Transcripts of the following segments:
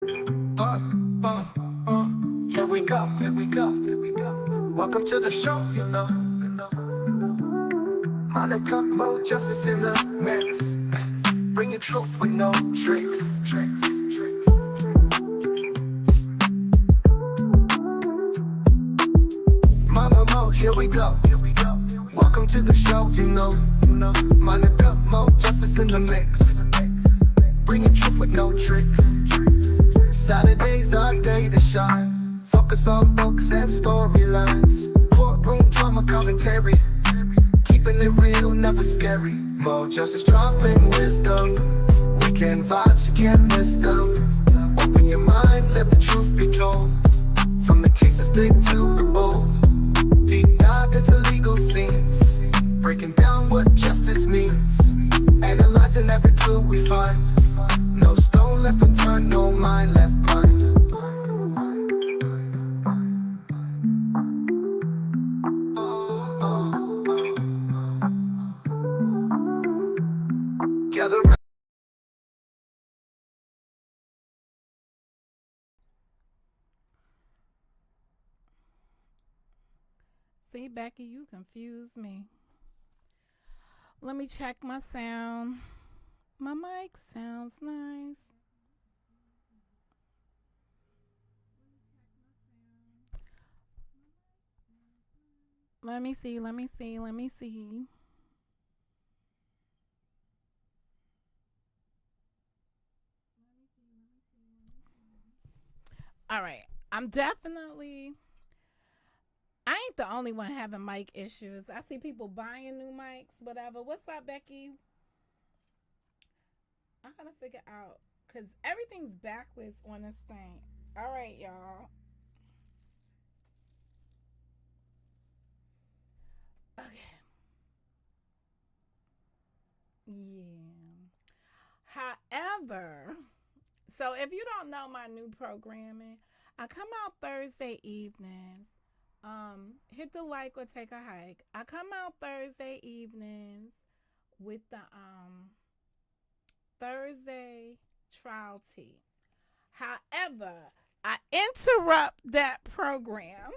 Uh, uh, uh, here we go, here we go, here we go. Welcome to the show, Monica, Mo, justice in the mix. Bringing truth with no tricks. Mama Mo, here we go. Welcome to the show, Monica, Mo, justice in the mix. Bringing truth with no tricks. Saturdays our day to shine. Focus on books and storylines. Courtroom drama commentary. Keeping it real, never scary. Mo justice dropping wisdom. Weekend vibes, you can't miss them. Open your mind, let the truth be told. From the cases big to the bold. Deep dive into legal scenes. Breaking down what justice means. Analyzing every clue we find. No stone left unturned, no mind left blind. Gather round. See, Becky, you confused me. Let me check my sound. My mic sounds nice. Let me see. All right. I'm definitely, I ain't the only one having mic issues. I see people buying new mics, whatever. What's up, Becky? I gotta figure out, because everything's backwards on this thing. All right, y'all. Okay. Yeah. However, so if you don't know my new programming, I come out Thursday evenings. Hit the like or take a hike. I come out Thursday evenings with the Thursday trial tea. However, I interrupt that program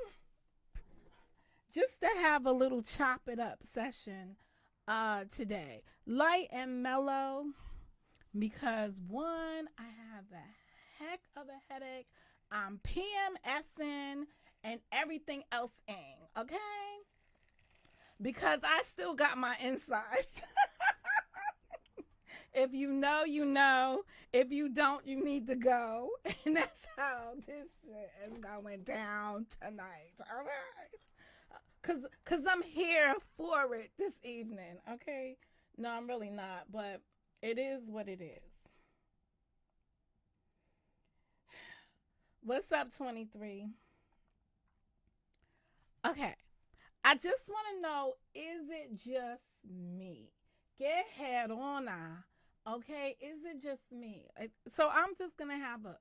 just to have a little chop it up session today. Light and mellow, because one, I have a heck of a headache. I'm PMSing and everything else in, okay? Because I still got my insides. If you know, you know. If you don't, you need to go. And that's how this is going down tonight, all right? Cause I'm here for it this evening, okay? No, I'm really not, but it is what it is. What's up, 23? Okay. I just want to know, is it just me? Get head on now. Okay, is it just me? So I'm just gonna have a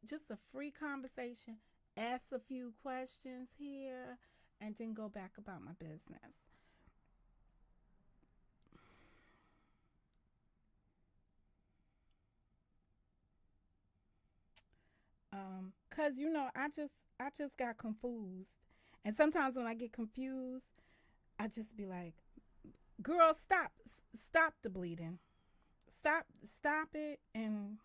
free conversation, ask a few questions here, and then go back about my business. Cause I just got confused, and sometimes when I get confused, I just be like, "Girl, stop the bleeding, stop it, and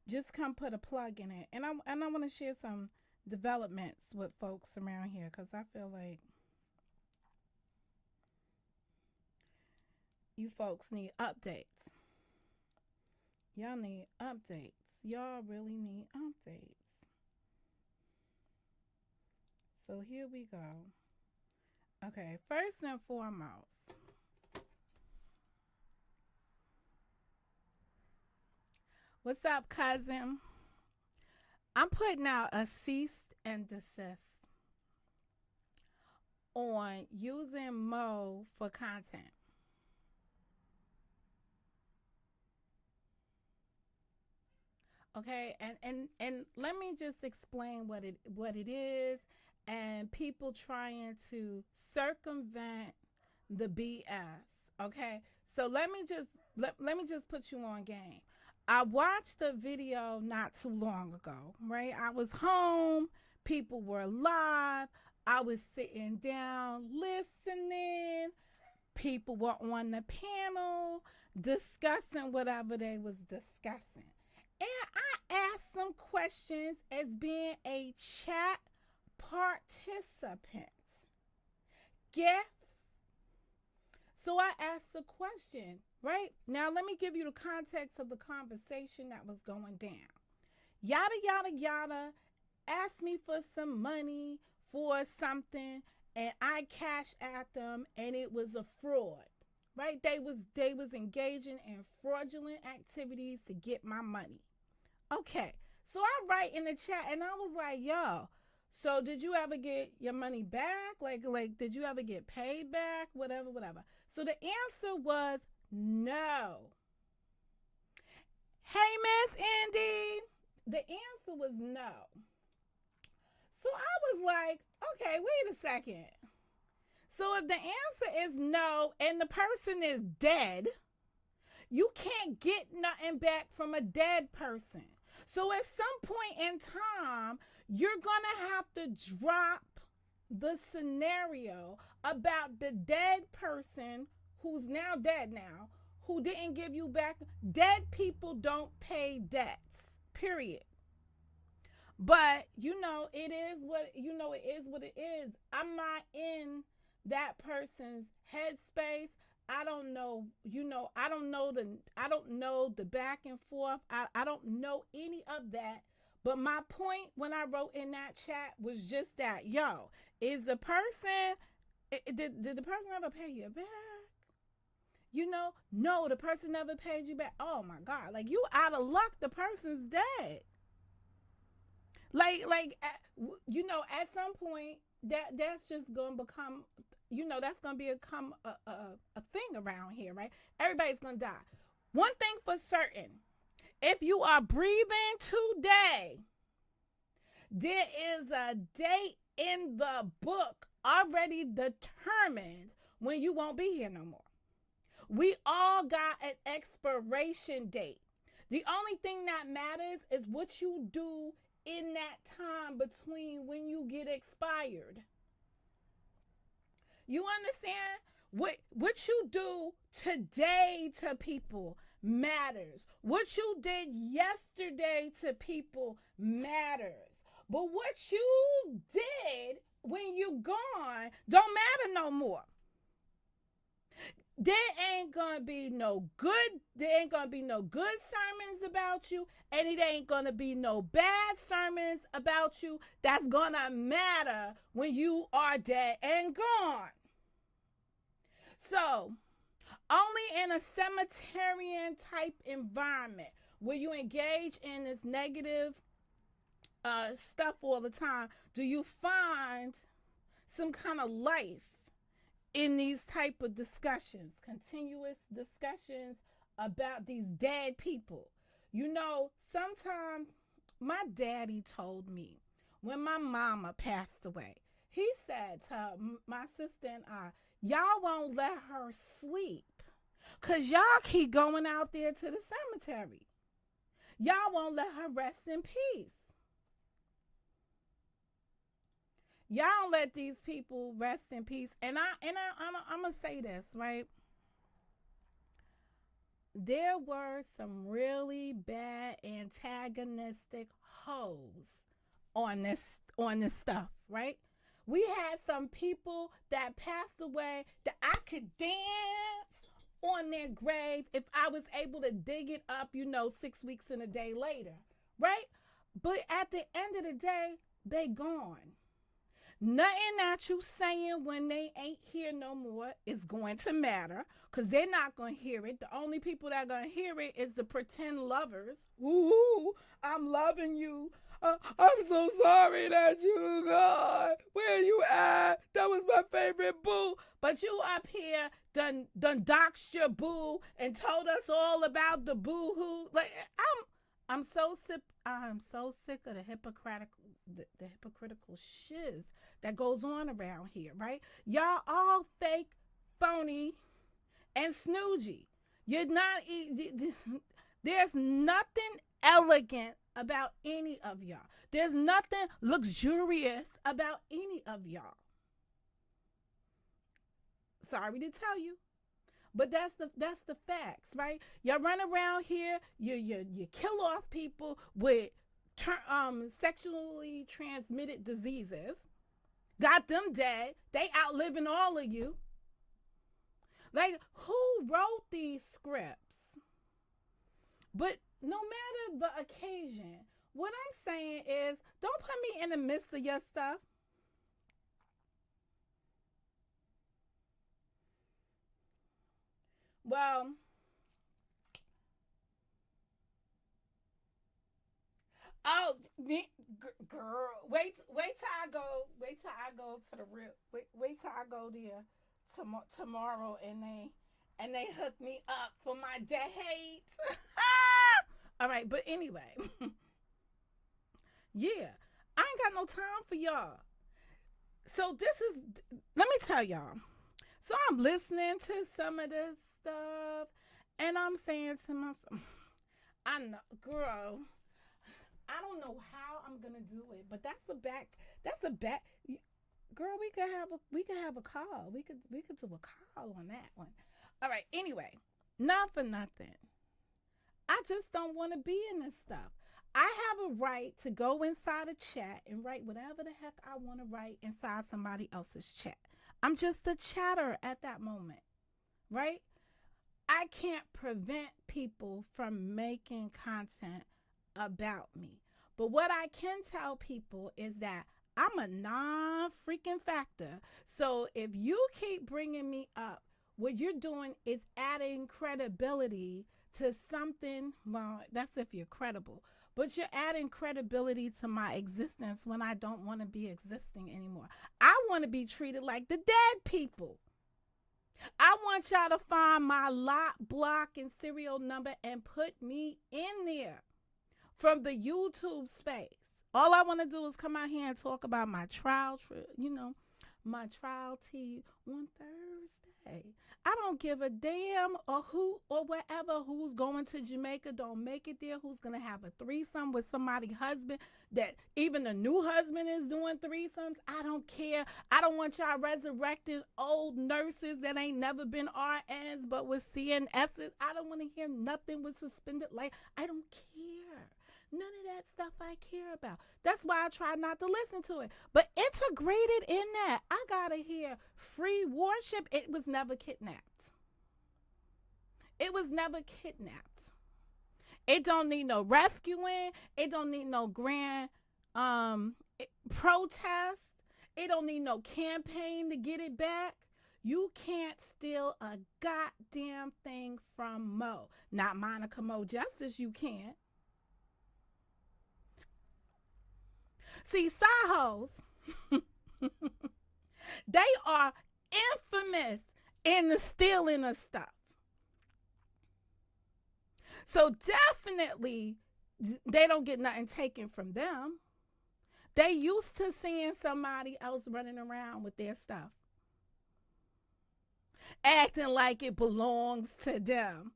just come put a plug in it." And I want to share some developments with folks around here, cause I feel like you folks need updates. Y'all need updates. Y'all really need updates. So here we go. Okay, first and foremost, what's up, cousin? I'm putting out a cease and desist on using Mo for content. Okay, and let me just explain what it is, and people trying to circumvent the BS. Okay, so let me just put you on game. I watched a video not too long ago, right? I was home, people were live, I was sitting down listening, people were on the panel discussing whatever they was discussing. And I asked some questions as being a chat participant. Get So I asked the question, right? Now, let me give you the context of the conversation that was going down. Yada, yada, yada. Asked me for some money for something, and I cashed at them, and it was a fraud, right? They was engaging in fraudulent activities to get my money. Okay, so I write in the chat, and I was like, yo, so did you ever get your money back? Like did you ever get paid back? Whatever, whatever. So the answer was no. Hey, Miss Andy. The answer was no. So I was like, okay, wait a second. So if the answer is no and the person is dead, you can't get nothing back from a dead person. So at some point in time, you're going to have to drop the scenario about the dead person who's now dead now, who didn't give you back. Dead people don't pay debts, period. But it is what it is. I'm not in that person's headspace. I don't know, I don't know the back and forth. I don't know any of that. But my point when I wrote in that chat was just that, yo, is the person did the person ever pay you back? No, the person never paid you back. Oh my God, like you out of luck. The person's dead. At some point that's just gonna become, that's gonna become a thing around here, right? Everybody's gonna die. One thing for certain, if you are breathing today, there is a date in the book already determined when you won't be here no more. We all got an expiration date. The only thing that matters is what you do in that time between when you get expired. You understand? What you do today to people matters. What you did yesterday to people matters. But what you did when you gone don't matter no more. There ain't gonna be no good sermons about you, and it ain't gonna be no bad sermons about you that's gonna matter when you are dead and gone. So only in a cemeterian type environment where you engage in this negative stuff all the time do you find some kind of life in these type of discussions, continuous discussions about these dead people. Sometimes my daddy told me when my mama passed away, he said to my sister and I, y'all won't let her sleep because y'all keep going out there to the cemetery. Y'all won't let her rest in peace. Y'all don't let these people rest in peace. And I'm gonna say this, right? There were some really bad antagonistic hoes on this stuff, right? We had some people that passed away that I could dance on their grave if I was able to dig it up, 6 weeks and a day later, right? But at the end of the day, they gone. Nothing that you saying when they ain't here no more is going to matter because they're not going to hear it. The only people that are going to hear it is the pretend lovers. Ooh, I'm loving you. I'm so sorry that you gone. Where you at? That was my favorite boo. But you up here done doxed your boo and told us all about the boo hoo. Like I'm so sick of the hypocritical shiz that goes on around here, right? Y'all all fake, phony, and snoogey. You're not. There's nothing elegant about any of y'all. There's nothing luxurious about any of y'all. Sorry to tell you. But that's the facts, right? Y'all run around here, you kill off people with sexually transmitted diseases. Got them dead. They outliving all of you. Like, who wrote these scripts? But no matter the occasion, what I'm saying is, don't put me in the midst of your stuff. Well, oh, girl, wait till I go, wait till I go to the real, wait till I go there tomorrow, and they hook me up for my date. All right, but anyway, yeah, I ain't got no time for y'all. So this is, let me tell y'all. So I'm listening to some of this stuff, and I'm saying to myself, I know, girl, I don't know how I'm gonna do it, but that's a back. Girl, we could have a call. We could do a call on that one. All right. Anyway, not for nothing. I just don't want to be in this stuff. I have a right to go inside a chat and write whatever the heck I want to write inside somebody else's chat. I'm just a chatter at that moment, right? I can't prevent people from making content about me. But what I can tell people is that I'm a non freaking factor. So if you keep bringing me up, what you're doing is adding credibility to something. Well, that's if you're credible. But you're adding credibility to my existence when I don't want to be existing anymore. I want to be treated like the dead people. I want y'all to find my lot, block, and serial number and put me in there from the YouTube space. All I want to do is come out here and talk about my trial, my trial tea on Thursday. I don't give a damn or who or whatever who's going to Jamaica, don't make it there, who's going to have a threesome with somebody's husband, that even the new husband is doing threesomes. I don't care. I don't want y'all resurrecting old nurses that ain't never been RNs but with CNSs. I don't want to hear nothing with suspended life. I don't care. None of that stuff I care about. That's why I try not to listen to it. But integrated in that, I gotta hear free worship. It was never kidnapped. It was never kidnapped. It don't need no rescuing. It don't need no grand protest. It don't need no campaign to get it back. You can't steal a goddamn thing from Mo. Not Monica Mo Justice, you can't. See, Sahos, they are infamous in the stealing of stuff. So definitely, they don't get nothing taken from them. They used to seeing somebody else running around with their stuff, acting like it belongs to them,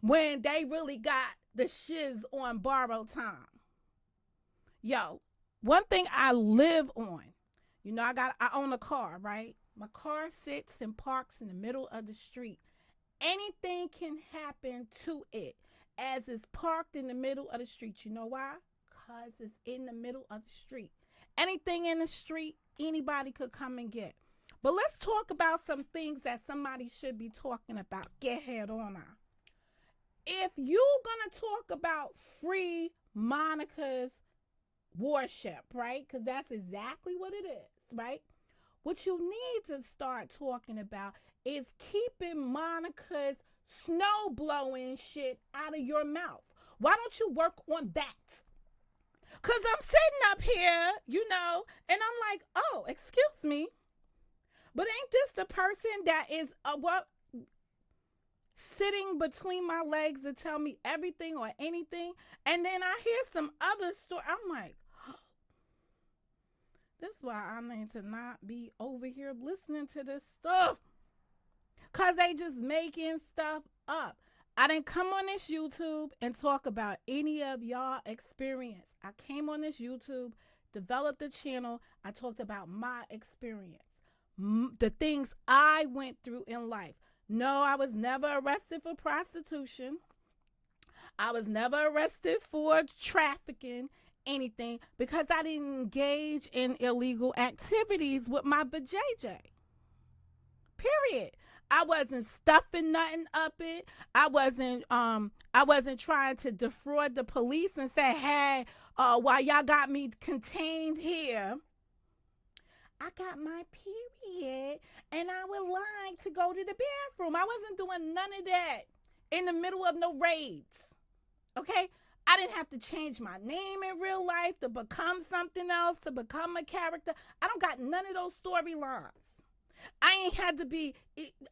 when they really got the shiz on borrowed time. Yo, one thing I live on, I own a car, right? My car sits and parks in the middle of the street. Anything can happen to it as it's parked in the middle of the street. You know why? Because it's in the middle of the street. Anything in the street, anybody could come and get. But let's talk about some things that somebody should be talking about. Get head on now. If you're going to talk about free Monica's worship, right? Because that's exactly what it is, right? What you need to start talking about is keeping Monica's snow blowing shit out of your mouth. Why don't you work on that? Because I'm sitting up here, and I'm like, oh, excuse me, but ain't this the person that is sitting between my legs to tell me everything or anything? And then I hear some other story. I'm like, this is why I need to not be over here listening to this stuff. Because they just making stuff up. I didn't come on this YouTube and talk about any of y'all experience. I came on this YouTube, developed a channel. I talked about my experience, the things I went through in life. No, I was never arrested for prostitution. I was never arrested for trafficking, anything, because I didn't engage in illegal activities with my vajayjay. Period. I wasn't stuffing nothing up it. I wasn't trying to defraud the police and say, hey, while y'all got me contained here, I got my period and I would like to go to the bathroom. I wasn't doing none of that in the middle of no raids. Okay? I didn't have to change my name in real life to become something else, to become a character. I don't got none of those storylines. I ain't had to be,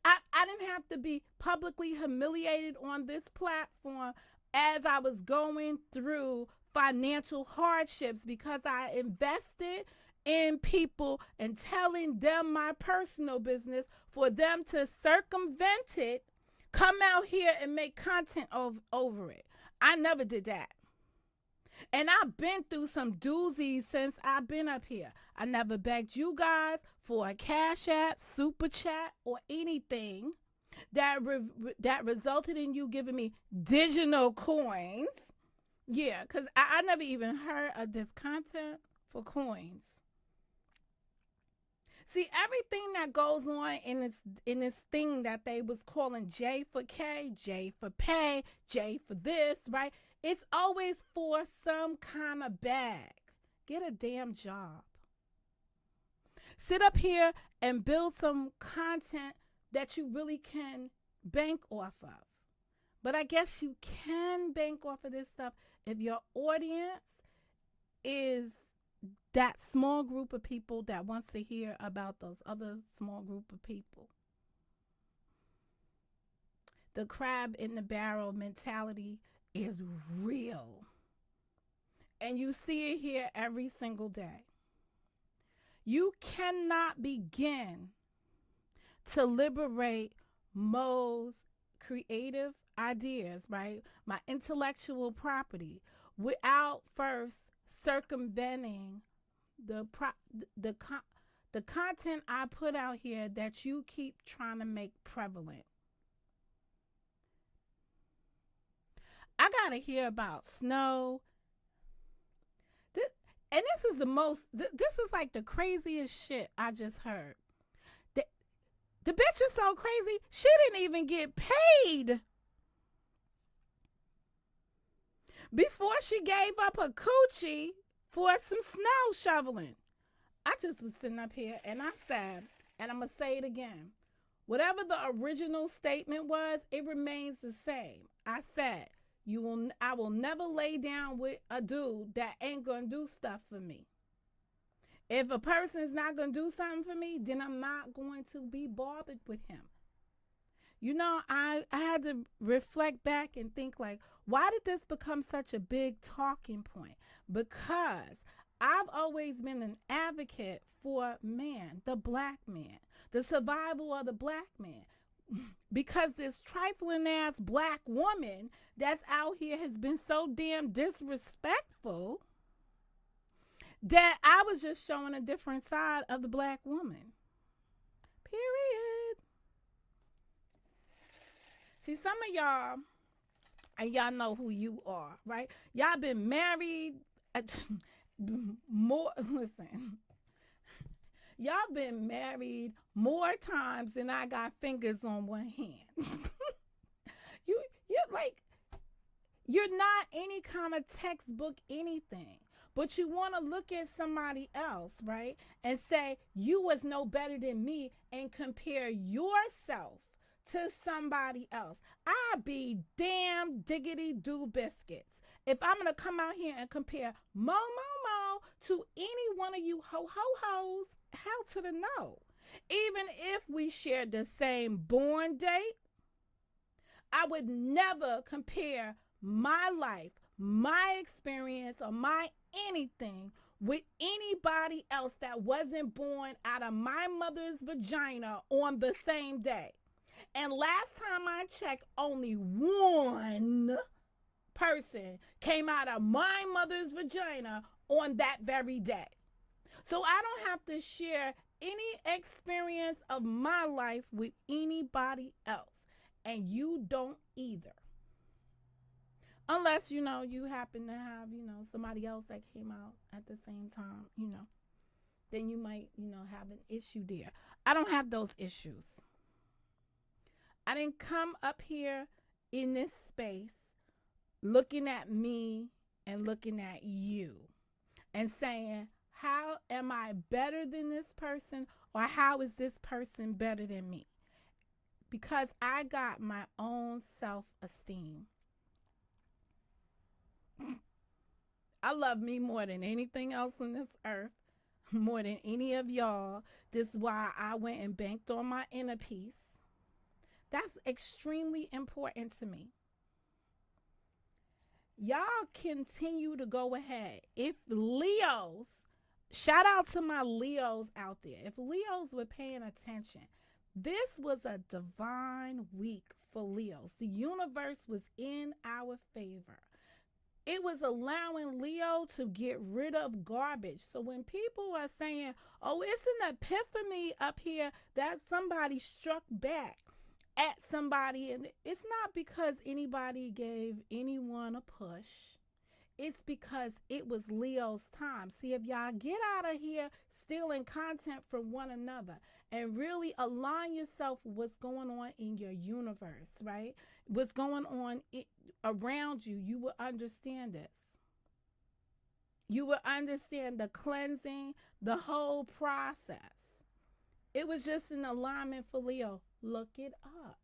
I didn't have to be publicly humiliated on this platform as I was going through financial hardships because I invested in people and telling them my personal business for them to circumvent it, come out here and make content over it. I never did that. And I've been through some doozies since I've been up here. I never begged you guys for a Cash App, Super Chat, or anything that resulted in you giving me digital coins. Yeah, because I never even heard of this content for coins. See, everything that goes on in this thing that they was calling J for K, J for pay, J for this, right? It's always for some kind of bag. Get a damn job. Sit up here and build some content that you really can bank off of. But I guess you can bank off of this stuff if your audience is that small group of people that wants to hear about those other small group of people. The crab in the barrel mentality is real. And you see it here every single day. You cannot begin to liberate Mo's creative ideas, right? My intellectual property, without first circumventing the content I put out here that you keep trying to make prevalent. I gotta hear about snow. And this is like the craziest shit I just heard. The bitch is so crazy, she didn't even get paid before she gave up her coochie for some snow shoveling. I just was sitting up here and I said, and I'm going to say it again, whatever the original statement was, it remains the same. I said, I will never lay down with a dude that ain't gonna do stuff for me. If a person is not gonna do something for me, then I'm not going to be bothered with him. You know, I had to reflect back and think like, why did this become such a big talking point? Because I've always been an advocate for man, the black man, the survival of the black man. Because this trifling ass black woman that's out here has been so damn disrespectful that I was just showing a different side of the black woman. Period. See, some of y'all, and y'all know who you are, right? Y'all been married more, listen. Y'all been married more times than I got fingers on one hand. You're not any kind of textbook anything. But you want to look at somebody else, right? And say, you was no better than me and compare yourself to somebody else. I be damn diggity do biscuits if I'm going to come out here and compare Mo to any one of you ho-ho-hos. Hell to the no. Even if we shared the same born date, I would never compare my life, my experience, or my anything with anybody else that wasn't born out of my mother's vagina on the same day. And last time I checked, only one person came out of my mother's vagina on that very day. So I don't have to share any experience of my life with anybody else. And you don't either. Unless, you happen to have, somebody else that came out at the same time, then you might, have an issue there. I don't have those issues. I didn't come up here in this space looking at me and looking at you and saying, how am I better than this person, or how is this person better than me? Because I got my own self-esteem. I love me more than anything else on this earth, more than any of y'all. This is why I went and banked on my inner peace. That's extremely important to me. Y'all continue to go ahead. If Leos, shout out to my Leos out there. If Leos were paying attention, this was a divine week for Leos. The universe was in our favor. It was allowing Leo to get rid of garbage. So when people are saying, oh, it's an epiphany up here that somebody struck back at somebody, and it's not because anybody gave anyone a push. It's because it was Leo's time. See, if y'all get out of here stealing content from one another and really align yourself with what's going on in your universe, right? What's going on around you, you will understand this. You will understand the cleansing, the whole process. It was just an alignment for Leo. Look it up.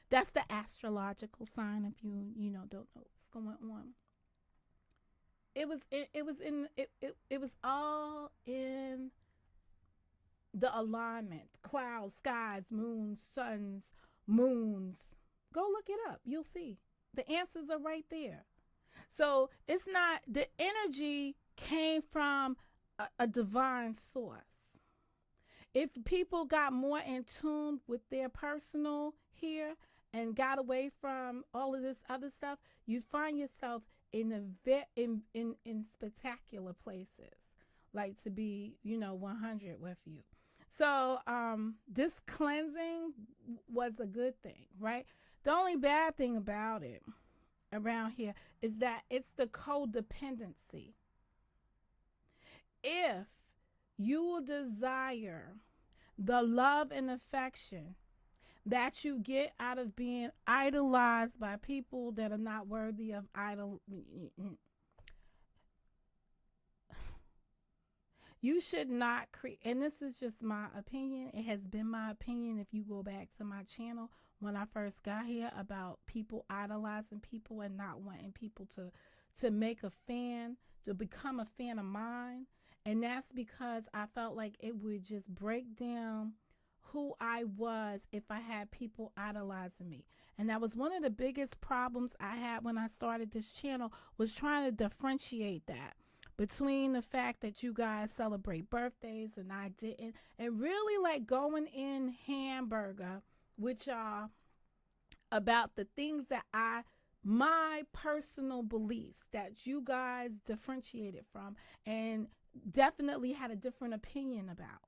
That's the astrological sign if you don't know what's going on. It was all in the alignment. Clouds, skies, moons, suns, moons. Go look it up. You'll see. The answers are right there. So it's not, the energy came from a divine source. If people got more in tune with their personal here and got away from all of this other stuff, you find yourself in spectacular places, like to be 100 with you. So this cleansing was a good thing, right? The only bad thing about it around here is that it's the codependency. If you desire the love and affection that you get out of being idolized by people that are not worthy of you should not create, and this is just my opinion. It has been my opinion if you go back to my channel when I first got here about people idolizing people and not wanting people to make a fan, to become a fan of mine. And that's because I felt like it would just break down who I was if I had people idolizing me. And that was one of the biggest problems I had when I started this channel, was trying to differentiate that between the fact that you guys celebrate birthdays and I didn't, and really like going in hamburger with y'all about the things that my personal beliefs that you guys differentiated from and definitely had a different opinion about.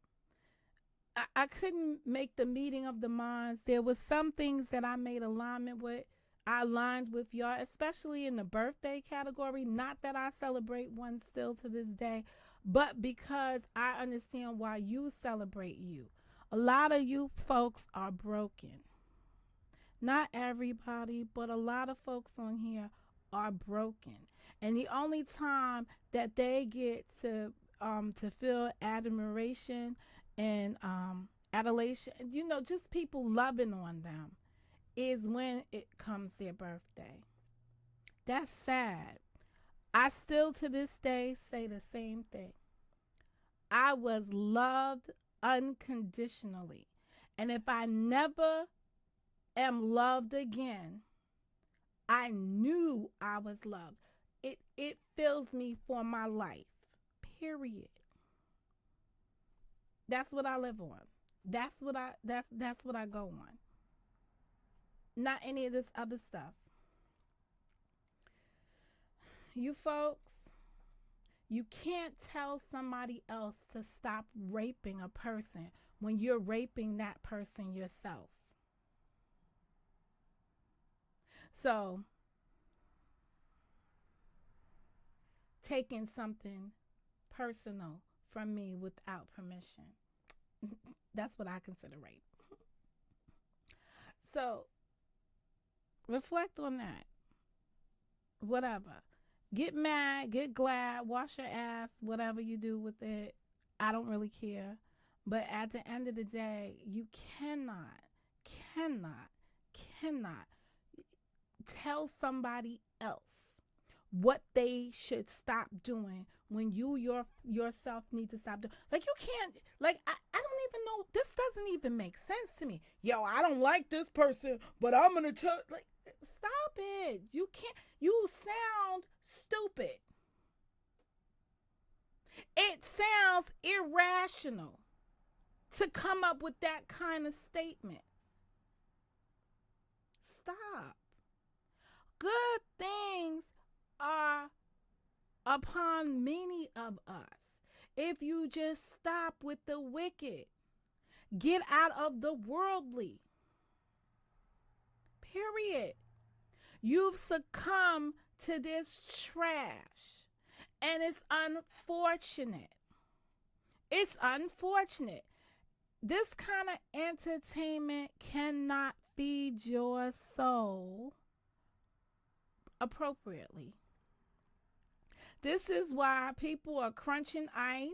I couldn't make the meeting of the minds. There was some things that I made alignment with. I aligned with y'all, especially in the birthday category. Not that I celebrate one still to this day, but because I understand why you celebrate you. A lot of you folks are broken. Not everybody, but a lot of folks on here are broken. And the only time that they get to feel admiration and adulation, just people loving on them, is when it comes their birthday. That's sad. I still to this day say the same thing. I was loved unconditionally. And if I never am loved again, I knew I was loved. It fills me for my life. Period. That's what I live on. That's what I go on. not any of this other stuff. You folks, you can't tell somebody else to stop raping a person when you're raping that person yourself. So, taking something personal from me without permission, that's what I consider rape. So, reflect on that. Whatever. Get mad, get glad, wash your ass, whatever you do with it. I don't really care. But at the end of the day, you cannot, cannot tell somebody else what they should stop doing when yourself need to stop doing. Like, you can't, like, I don't even know, this doesn't even make sense to me. Yo, I don't like this person, but I'm gonna tell, like, stop it. You can't, you sound stupid. It sounds irrational to come up with that kind of statement. Stop. Good things are upon many of us if you just stop with the wicked. Get out of the worldly. Period. You've succumbed to this trash. And it's unfortunate. It's unfortunate. This kind of entertainment cannot feed your soul appropriately. This is why people are crunching ice,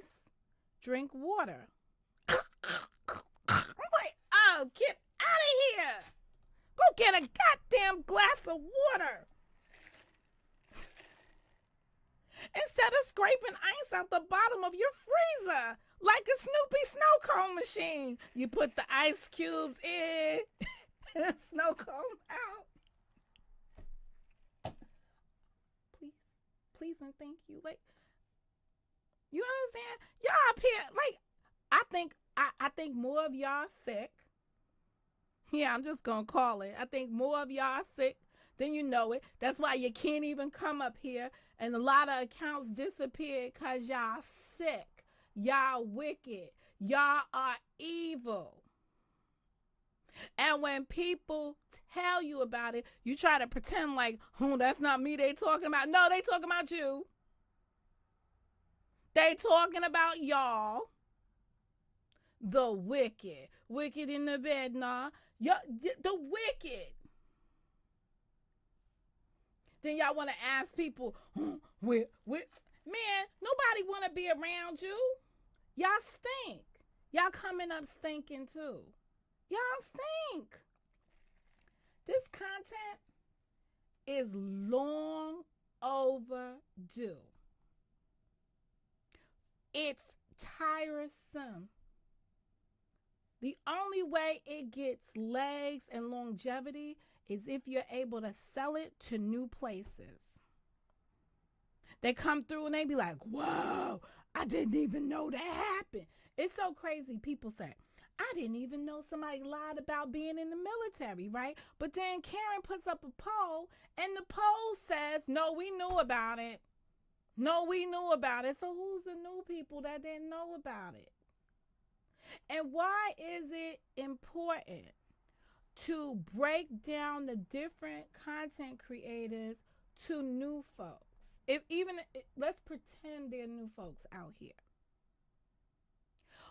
drink water. I'm like, oh, get out of here. Go get a goddamn glass of water. Instead of scraping ice out the bottom of your freezer like a Snoopy snow cone machine. You put the ice cubes in and snow cone out. Please and thank you. Like, you understand? Y'all up here, like, I think more of y'all sick. Yeah, I'm just gonna call it. I think more of y'all sick than you know it. That's why you can't even come up here. And a lot of accounts disappeared because y'all sick. Y'all wicked. Y'all are evil. And when people tell you about it, you try to pretend like, oh, that's not me they talking about. No, they talking about you. They talking about y'all. The wicked. Wicked in the bed, nah. The wicked. Then y'all want to ask people, man, nobody want to be around you. Y'all stink. Y'all coming up stinking too. Y'all stink. This content is long overdue. It's tiresome. The only way it gets legs and longevity is if you're able to sell it to new places. They come through and they be like, whoa, I didn't even know that happened. It's so crazy. People say, I didn't even know somebody lied about being in the military, right? But then Karen puts up a poll and the poll says, no, we knew about it. No, we knew about it. So who's the new people that didn't know about it? And why is it important to break down the different content creators to new folks? Let's pretend there are new folks out here.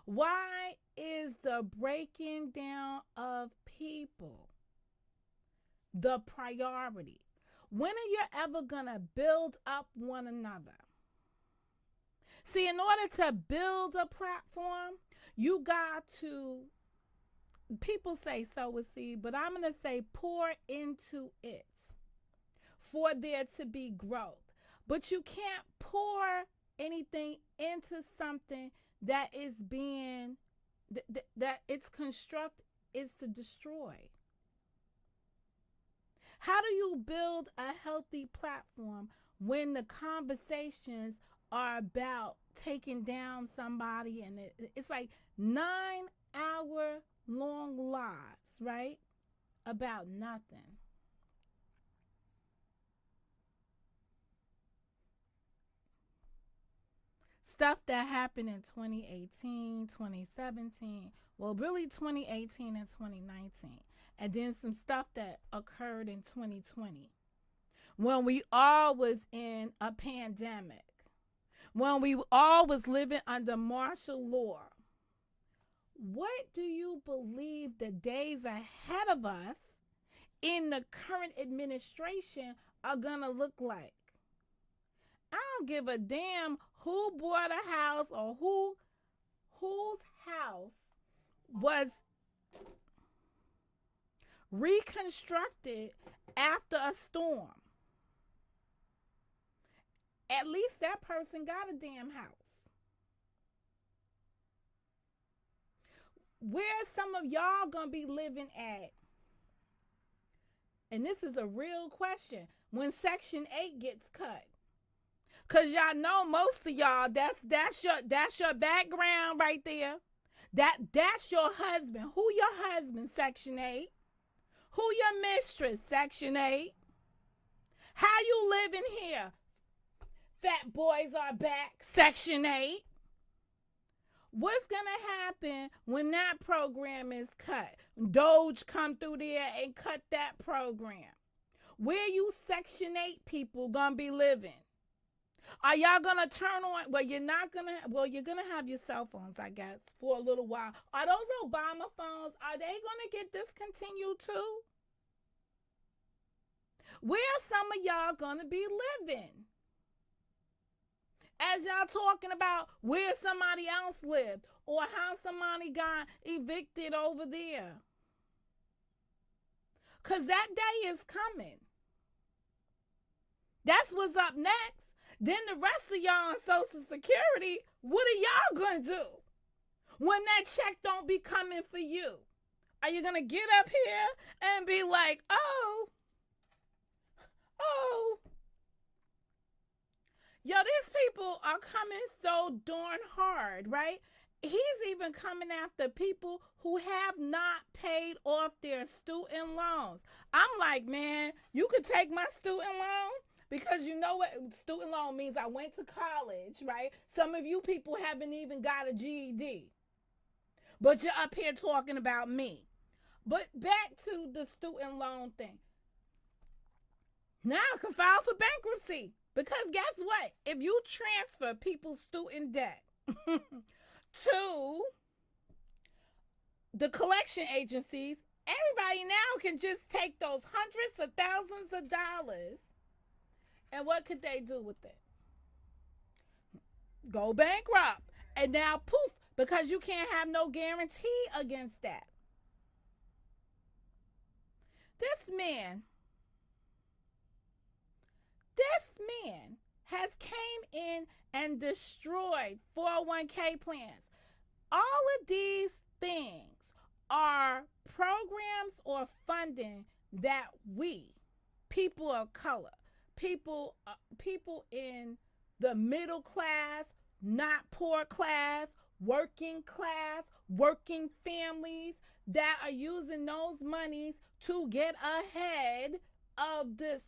Why is the breaking down of people the priority? When are you ever gonna build up one another? See, in order to build a platform, you got to, people say sow a seed, but I'm going to say pour into it for there to be growth. But you can't pour anything into something that is being, that its construct is to destroy. How do you build a healthy platform when the conversations are about taking down somebody and it's like 9-hour long lives, right? about nothing. Stuff that happened in 2018, 2017, well, really 2018 and 2019. And then some stuff that occurred in 2020 when we all was in a pandemic, when we all was living under martial law. What do you believe the days ahead of us in the current administration are going to look like? I don't give a damn who bought a house or whose house was reconstructed after a storm. At least that person got a damn house. Where some of y'all gonna be living at? And this is a real question. When Section 8 gets cut. Cause y'all know most of y'all, that's your background right there. That's your husband. Who your husband, Section 8? Who your mistress, Section 8? How you living here? Fat boys are back, Section 8. What's gonna happen when that program is cut? Doge come through there and cut that program. Where you Section 8 people gonna be living? Are y'all gonna turn on? Well, you're not gonna. Well, you're gonna have your cell phones, I guess, for a little while. Are those Obama phones? Are they gonna get discontinued too? Where some of y'all gonna be living? As y'all talking about where somebody else lived or how somebody got evicted over there. Because that day is coming. That's what's up next. Then the rest of y'all on Social Security, what are y'all going to do when that check don't be coming for you? Are you going to get up here and be like, oh, yo, these people are coming so darn hard, right? He's even coming after people who have not paid off their student loans. I'm like, man, you could take my student loan because you know what student loan means. I went to college, right? Some of you people haven't even got a GED, but you're up here talking about me. But back to the student loan thing. Now I can file for bankruptcy. Because guess what? If you transfer people's student debt to the collection agencies, everybody now can just take those hundreds of thousands of dollars and what could they do with it? Go bankrupt. And now poof, because you can't have no guarantee against that. This man has came in and destroyed 401k plans. All of these things are programs or funding that we, people of color, people in the middle class, not poor class, working families that are using those monies to get ahead of this.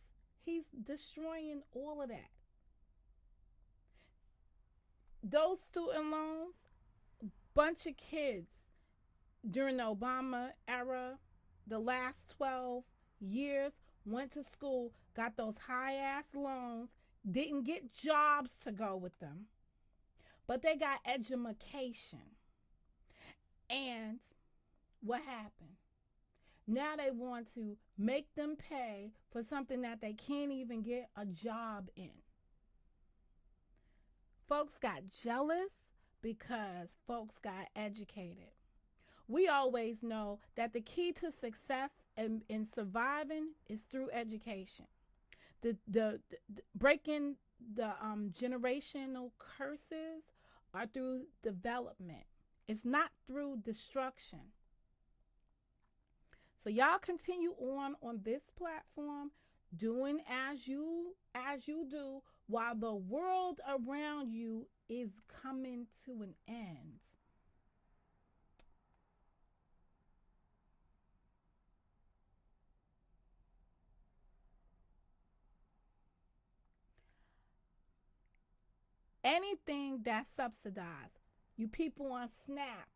He's destroying all of that. Those student loans, bunch of kids during the Obama era, the last 12 years, went to school, got those high-ass loans, didn't get jobs to go with them, but they got education. And what happened? Now they want to make them pay for something that they can't even get a job in. Folks got jealous because folks got educated. We always know that the key to success in surviving is through education. The breaking the generational curses are through development. It's not through destruction. So y'all continue on this platform doing as you do while the world around you is coming to an end. Anything that's subsidized. You people on Snap.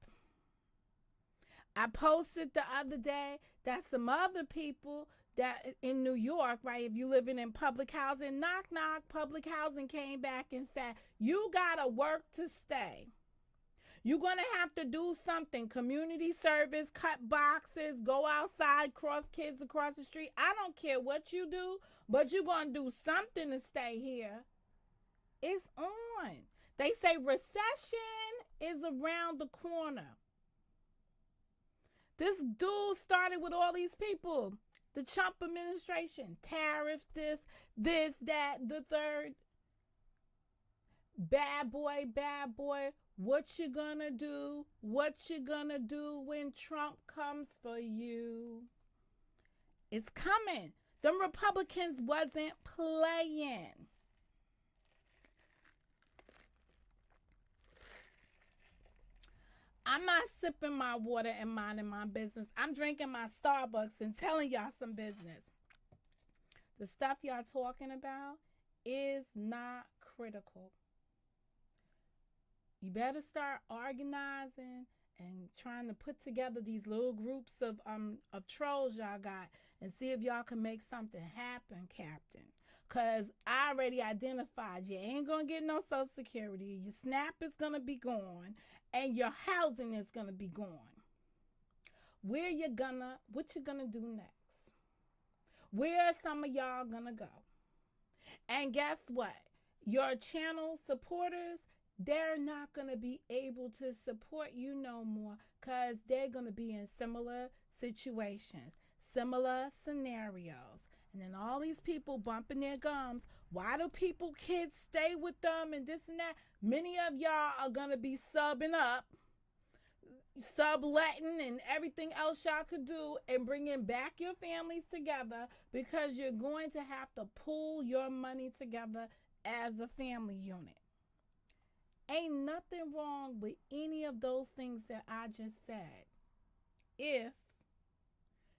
I posted the other day that some other people that in New York, right, if you living in public housing, knock knock, public housing came back and said, you gotta work to stay. You're gonna have to do something. Community service, cut boxes, go outside, cross kids across the street. I don't care what you do, but you're gonna do something to stay here. It's on. They say recession is around the corner. This dude started with all these people. The Trump administration, tariffs, this, that, the third. Bad boy, bad boy. What you gonna do? What you gonna do when Trump comes for you? It's coming. Them Republicans wasn't playing. I'm not sipping my water and minding my business. I'm drinking my Starbucks and telling y'all some business. The stuff y'all talking about is not critical. You better start organizing and trying to put together these little groups of trolls y'all got and see if y'all can make something happen, Captain. Because I already identified you ain't going to get no Social Security. Your SNAP is going to be gone. And your housing is going to be gone. What you going to do next? Where are some of y'all going to go? And guess what? Your channel supporters, they're not going to be able to support you no more because they're going to be in similar situations, similar scenarios. And then all these people bumping their gums. Why do kids stay with them and this and that? Many of y'all are going to be subbing up, subletting and everything else y'all could do and bringing back your families together because you're going to have to pull your money together as a family unit. Ain't nothing wrong with any of those things that I just said if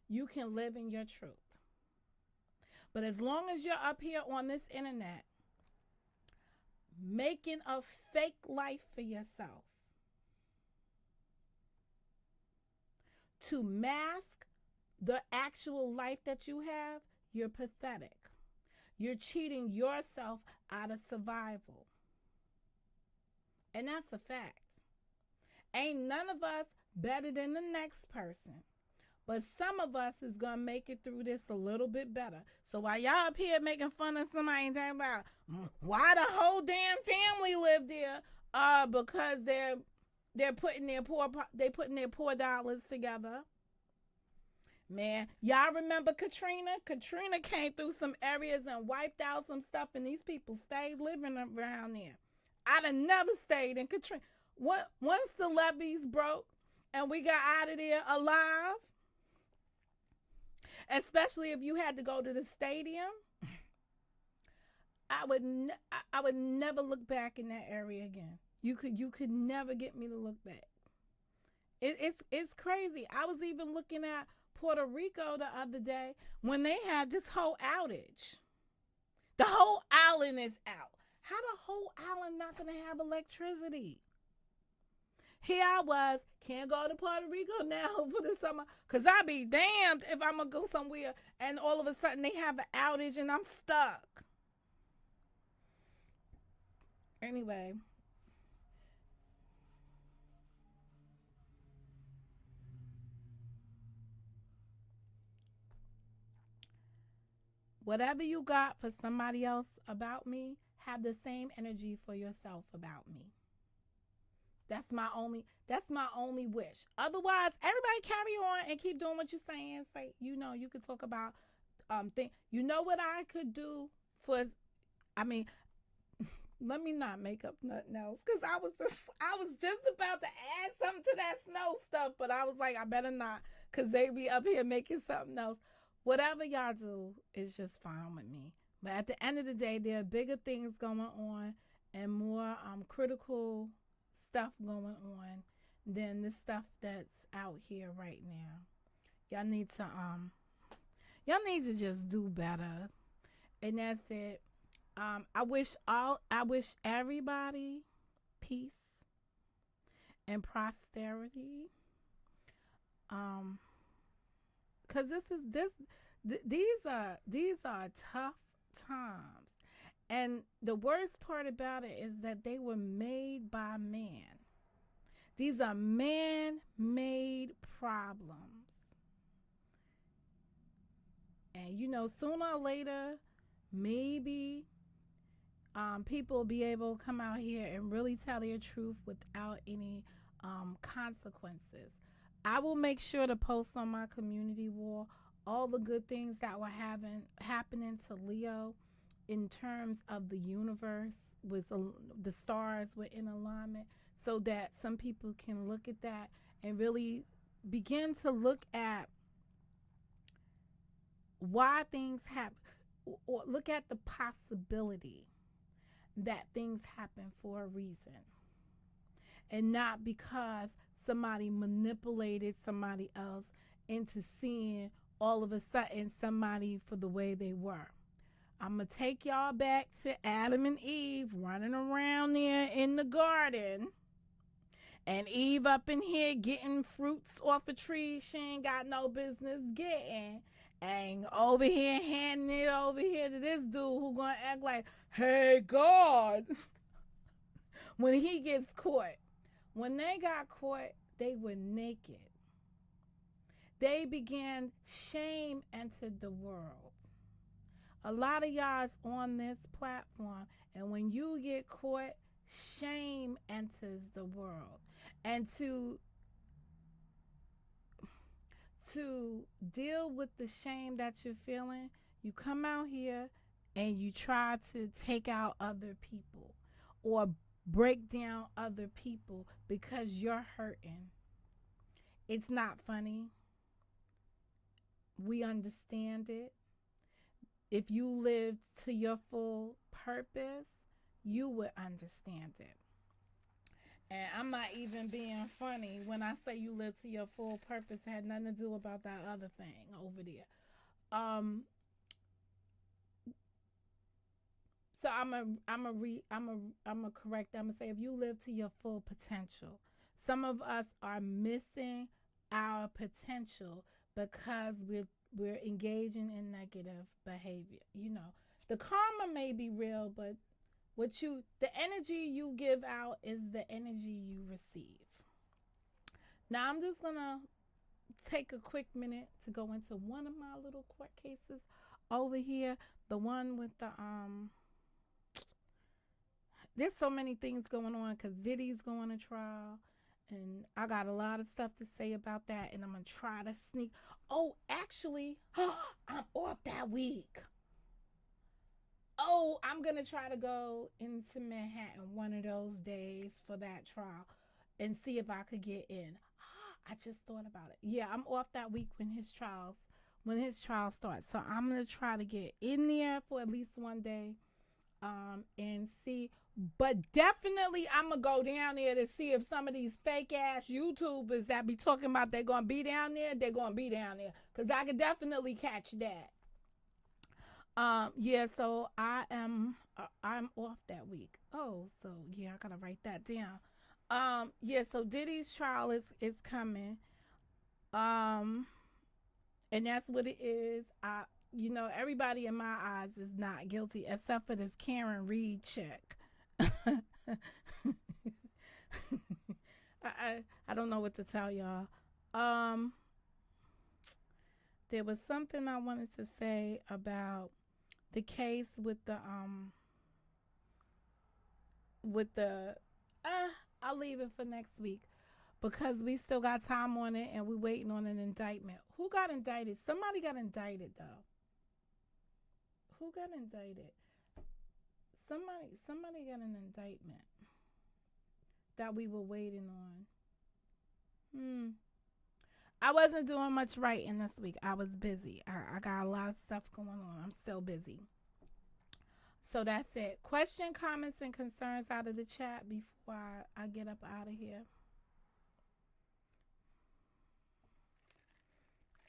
you can live in your truth. But as long as you're up here on this internet making a fake life for yourself to mask the actual life that you have, you're pathetic. You're cheating yourself out of survival. And that's a fact. Ain't none of us better than the next person. But some of us is going to make it through this a little bit better. So while y'all up here making fun of somebody and talking about why the whole damn family live there, because they're putting their poor dollars together. Man, y'all remember Katrina? Katrina came through some areas and wiped out some stuff, and these people stayed living around there. I'd have never stayed in Katrina. Once the levees broke and we got out of there alive, especially if you had to go to the stadium, I would never look back in that area again. You could never get me to look back. It's crazy. I was even looking at Puerto Rico the other day when they had this whole outage. The whole island is out. How the whole island not gonna have electricity? Here I was, can't go to Puerto Rico now for the summer, because I be damned if I'm going to go somewhere and all of a sudden they have an outage and I'm stuck. Anyway. Whatever you got for somebody else about me, have the same energy for yourself about me. That's my only wish. Otherwise, everybody carry on and keep doing what you're saying. Say, you could talk about things. You know what I could do for? I mean, let me not make up nothing else because I was just about to add something to that snow stuff, but I was like, I better not because they be up here making something else. Whatever y'all do is just fine with me. But at the end of the day, there are bigger things going on and more critical stuff going on than the stuff that's out here right now. Y'all need to just do better. And that's it. I wish everybody peace and prosperity. Um, cause these are tough times, and the worst part about it is that they were made by man. These are man-made problems, and sooner or later, maybe people will be able to come out here and really tell their truth without any consequences. I will make sure to post on my community wall all the good things that were happening to Leo in terms of the universe with the stars were in alignment, so that some people can look at that and really begin to look at why things happen, or look at the possibility that things happen for a reason, and not because somebody manipulated somebody else into seeing all of a sudden somebody for the way they were. I'm going to take y'all back to Adam and Eve running around there in the garden, and Eve up in here getting fruits off a tree she ain't got no business getting, and over here handing it over here to this dude who gonna act like, hey God, when he gets caught. When they got caught, they were naked. They began, shame entered the world. A lot of y'all is on this platform, and when you get caught, shame enters the world. And to deal with the shame that you're feeling, you come out here and you try to take out other people or break down other people because you're hurting. It's not funny. We understand it. If you lived to your full purpose, you would understand it. And I'm not even being funny when I say you live to your full purpose. It had nothing to do about that other thing over there. So I'm a correct. I'm gonna say if you live to your full potential. Some of us are missing our potential because we're engaging in negative behavior. The karma may be real, but the energy you give out is the energy you receive. Now I'm just gonna take a quick minute to go into one of my little court cases over here. The one with the there's so many things going on because Diddy's going to trial, and I got a lot of stuff to say about that, and I'm gonna try to sneak. Oh, actually, I'm off that week. Oh, I'm gonna try to go into Manhattan one of those days for that trial and see if I could get in. I just thought about it. Yeah, I'm off that week when his trial starts. So I'm gonna try to get in there for at least one day, and see. But definitely, I'm gonna go down there to see if some of these fake ass YouTubers that be talking about they're gonna be down there, they're gonna be down there, cause I could definitely catch that. Yeah. So I'm off that week. Oh, so yeah, I gotta write that down. Yeah. So Diddy's trial is coming. Um, and that's what it is. Everybody in my eyes is not guilty except for this Karen Reed chick. I don't know what to tell y'all. There was something I wanted to say about the case with the I'll leave it for next week because we still got time on it and we're waiting on an indictment. Who got indicted? Somebody got indicted though. Who got indicted? Somebody got an indictment that we were waiting on. I wasn't doing much writing this week. I was busy. I got a lot of stuff going on. I'm still busy. So that's it. Question, comments, and concerns out of the chat before I get up out of here.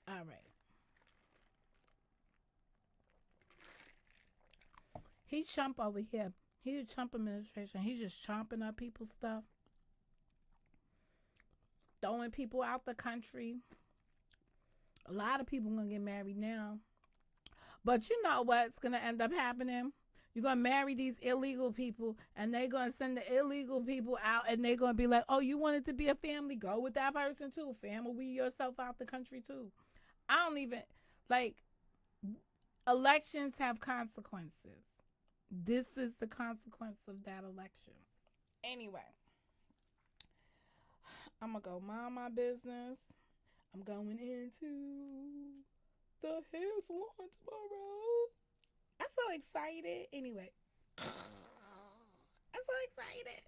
All right. He Trump over here. He the Trump administration. He's just chomping up people's stuff, throwing people out the country. A lot of people gonna get married now. But you know what's gonna end up happening? You're gonna marry these illegal people, and they're gonna send the illegal people out, and they're gonna be like, "Oh, you wanted to be a family? Go with that person too. Family yourself out the country too." I don't even like. Elections have consequences. This is the consequence of that election. Anyway, I'm gonna go mind my business. I'm going into the hair salon tomorrow. I'm so excited. Anyway, I'm so excited.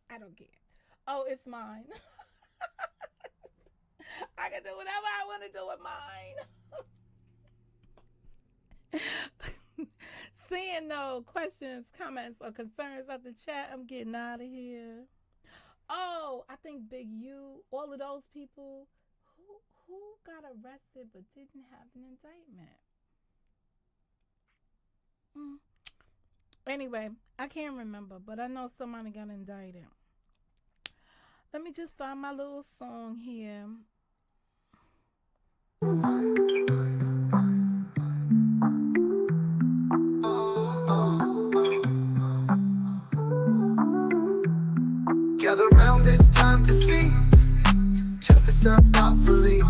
I don't care. Oh, it's mine. I can do whatever I want to do with mine. Seeing no questions, comments, or concerns of the chat, I'm getting out of here. Oh, I think Big U, all of those people who got arrested but didn't have an indictment. Anyway, I can't remember, but I know somebody got indicted. Let me just find my little song here. Gather round, it's time to see justice served thoughtfully.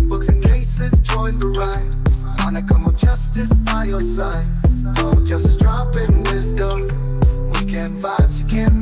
Books and cases, join the ride. Monica, more justice by your side. Oh, justice dropping wisdom. Weekend vibes, you can't